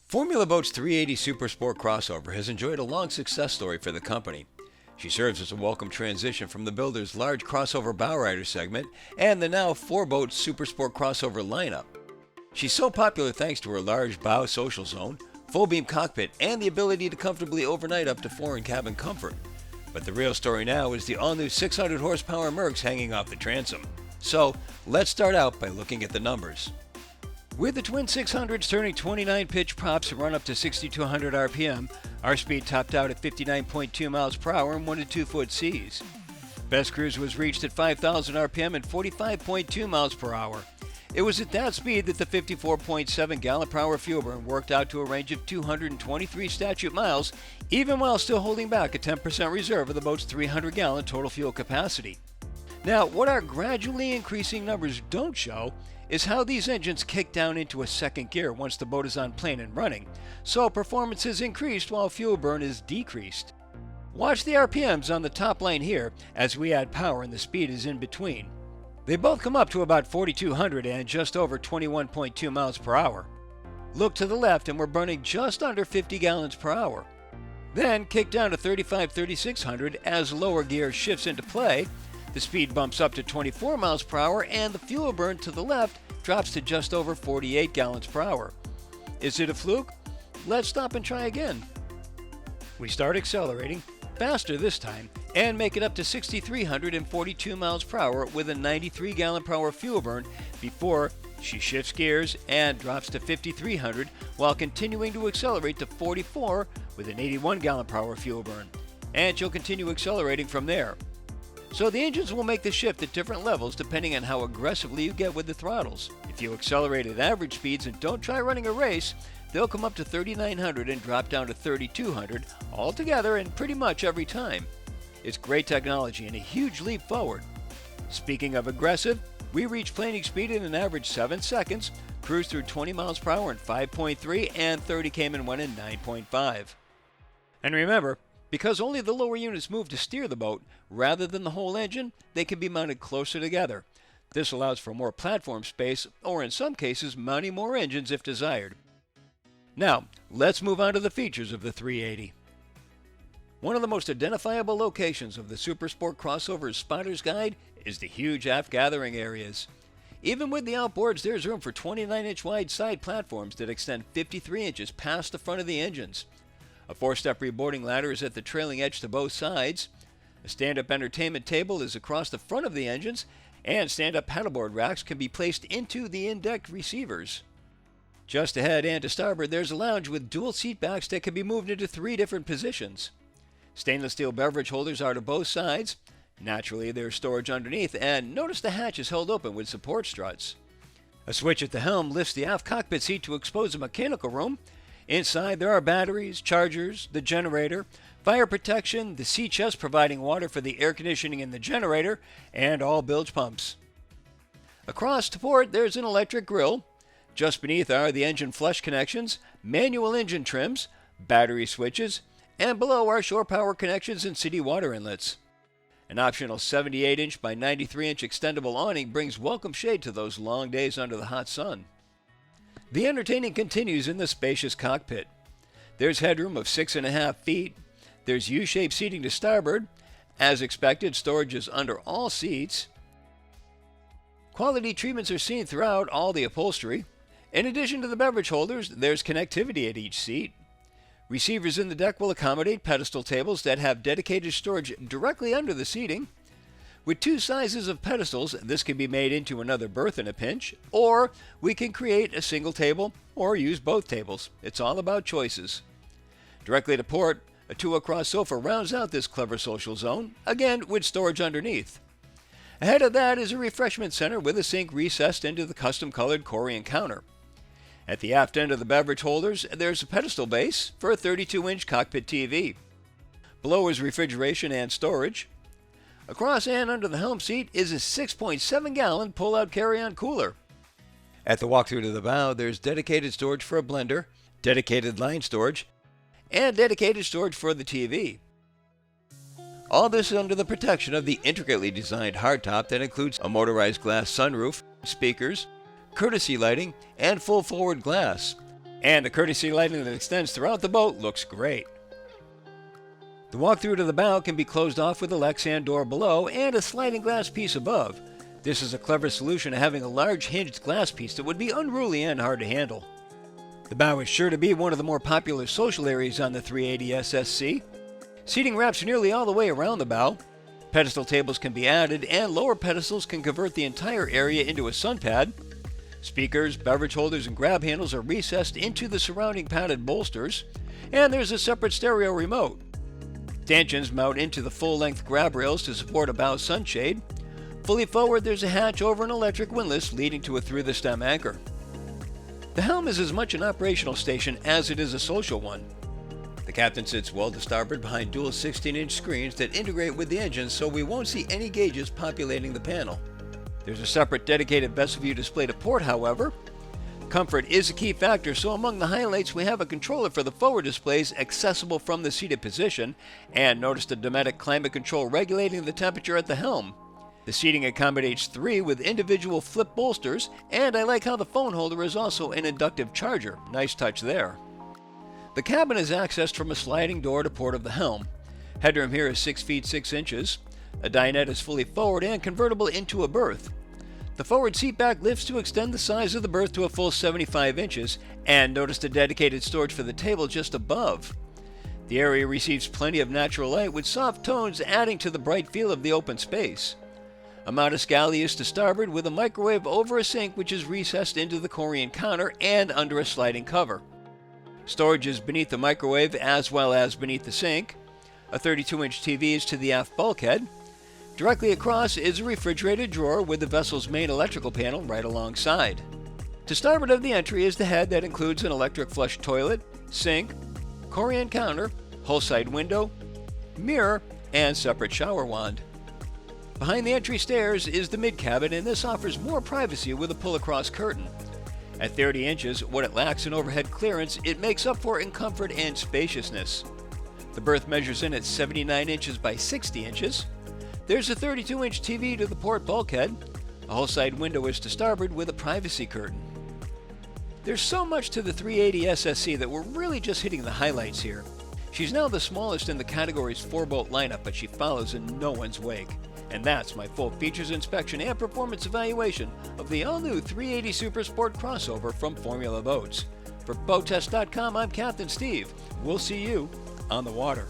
Formula Boat's 380 Super Sport crossover has enjoyed a long success story for the company. She serves as a welcome transition from the builder's large crossover bowrider segment and the now 4-boat Super Sport crossover lineup. She's so popular thanks to her large bow social zone, full-beam cockpit, and the ability to comfortably overnight up to 4 in cabin comfort. But the real story now is the all-new 600 horsepower Mercs hanging off the transom. So, let's start out by looking at the numbers. With the twin 600s turning 29 pitch props and run up to 6,200 RPM, our speed topped out at 59.2 miles per hour in 1 to 2 foot seas. Best cruise was reached at 5,000 RPM and 45.2 miles per hour. It was at that speed that the 54.7 gallon per hour fuel burn worked out to a range of 223 statute miles, even while still holding back a 10% reserve of the boat's 300 gallon total fuel capacity. Now, what our gradually increasing numbers don't show is how these engines kick down into a second gear once the boat is on plane and running, so performance is increased while fuel burn is decreased. Watch the RPMs on the top line here as we add power and the speed is in between. They both come up to about 4,200 and just over 21.2 miles per hour. Look to the left and we're burning just under 50 gallons per hour. Then kick down to 3,600 as lower gear shifts into play. The speed bumps up to 24 miles per hour and the fuel burn to the left drops to just over 48 gallons per hour. Is it a fluke? Let's stop and try again. We start accelerating, faster this time, and make it up to 6,342 miles per hour with a 93 gallon per hour fuel burn before she shifts gears and drops to 5,300 while continuing to accelerate to 44 with an 81 gallon per hour fuel burn. And she'll continue accelerating from there. So the engines will make the shift at different levels depending on how aggressively you get with the throttles. If you accelerate at average speeds and don't try running a race, they'll come up to 3,900 and drop down to 3,200 altogether and pretty much every time. It's great technology and a huge leap forward. Speaking of aggressive, we reach planing speed in an average 7 seconds, cruise through 20 miles per hour in 5.3, and 30 km/h in 9.5. And remember, because only the lower units move to steer the boat, rather than the whole engine, they can be mounted closer together. This allows for more platform space, or in some cases, mounting more engines if desired. Now, let's move on to the features of the 380. One of the most identifiable locations of the Super Sport Crossover's spotter's guide is the huge aft gathering areas. Even with the outboards, there's room for 29-inch wide side platforms that extend 53 inches past the front of the engines. A 4-step reboarding ladder is at the trailing edge to both sides. A stand-up entertainment table is across the front of the engines, and stand-up paddleboard racks can be placed into the in-deck receivers. Just ahead and to starboard, there's a lounge with dual seat backs that can be moved into 3 different positions. Stainless steel beverage holders are to both sides. Naturally, there's storage underneath, and notice the hatch is held open with support struts. A switch at the helm lifts the aft cockpit seat to expose a mechanical room. Inside, there are batteries, chargers, the generator, fire protection, the sea chest providing water for the air conditioning in the generator, and all bilge pumps. Across to port, there's an electric grill. Just beneath are the engine flush connections, manual engine trims, battery switches, and below are shore power connections and city water inlets. An optional 78-inch by 93-inch extendable awning brings welcome shade to those long days under the hot sun. The entertaining continues in the spacious cockpit. There's headroom of 6.5 feet. There's U-shaped seating to starboard. As expected, storage is under all seats. Quality treatments are seen throughout all the upholstery. In addition to the beverage holders, there's connectivity at each seat. Receivers in the deck will accommodate pedestal tables that have dedicated storage directly under the seating. With 2 sizes of pedestals, this can be made into another berth in a pinch, or we can create a single table or use both tables. It's all about choices. Directly to port, a 2-across sofa rounds out this clever social zone, again with storage underneath. Ahead of that is a refreshment center with a sink recessed into the custom-colored Corian counter. At the aft end of the beverage holders, there's a pedestal base for a 32-inch cockpit TV. Below is refrigeration and storage. Across and under the helm seat is a 6.7-gallon pull-out carry-on cooler. At the walkthrough to the bow, there's dedicated storage for a blender, dedicated line storage, and dedicated storage for the TV. All this is under the protection of the intricately designed hardtop that includes a motorized glass sunroof, speakers, courtesy lighting, and full forward glass. And the courtesy lighting that extends throughout the boat looks great. The walk-through to the bow can be closed off with a Lexan door below and a sliding glass piece above. This is a clever solution to having a large hinged glass piece that would be unruly and hard to handle. The bow is sure to be one of the more popular social areas on the 380 SSC. Seating wraps nearly all the way around the bow. Pedestal tables can be added, and lower pedestals can convert the entire area into a sun pad. Speakers, beverage holders, and grab handles are recessed into the surrounding padded bolsters, and there's a separate stereo remote. Stanchions mount into the full-length grab rails to support a bow sunshade. Fully forward, there's a hatch over an electric windlass leading to a through-the-stem anchor. The helm is as much an operational station as it is a social one. The captain sits well to starboard behind dual 16-inch screens that integrate with the engine, so we won't see any gauges populating the panel. There's a separate dedicated vessel view display to port, however. Comfort is a key factor, so among the highlights we have a controller for the forward displays accessible from the seated position, and notice the Dometic climate control regulating the temperature at the helm. The seating accommodates 3 with individual flip bolsters, and I like how the phone holder is also an inductive charger. Nice touch there. The cabin is accessed from a sliding door to port of the helm. Headroom here is 6 feet 6 inches. A dinette is fully forward and convertible into a berth. The forward seat back lifts to extend the size of the berth to a full 75 inches, and notice the dedicated storage for the table just above. The area receives plenty of natural light with soft tones adding to the bright feel of the open space. A modest galley is to starboard with a microwave over a sink which is recessed into the Corian counter and under a sliding cover. Storage is beneath the microwave as well as beneath the sink. A 32-inch TV is to the aft bulkhead. Directly across is a refrigerated drawer with the vessel's main electrical panel right alongside. To starboard of the entry is the head that includes an electric flush toilet, sink, Corian counter, hull-side window, mirror, and separate shower wand. Behind the entry stairs is the mid-cabin, and this offers more privacy with a pull-across curtain. At 30 inches, what it lacks in overhead clearance, it makes up for in comfort and spaciousness. The berth measures in at 79 inches by 60 inches. There's a 32-inch TV to the port bulkhead. A hull-side window is to starboard with a privacy curtain. There's so much to the 380 SSC that we're really just hitting the highlights here. She's now the smallest in the category's 4-boat lineup, but she follows in no one's wake. And that's my full features inspection and performance evaluation of the all-new 380 Super Sport crossover from Formula Boats. For BoatTEST.com, I'm Captain Steve. We'll see you on the water.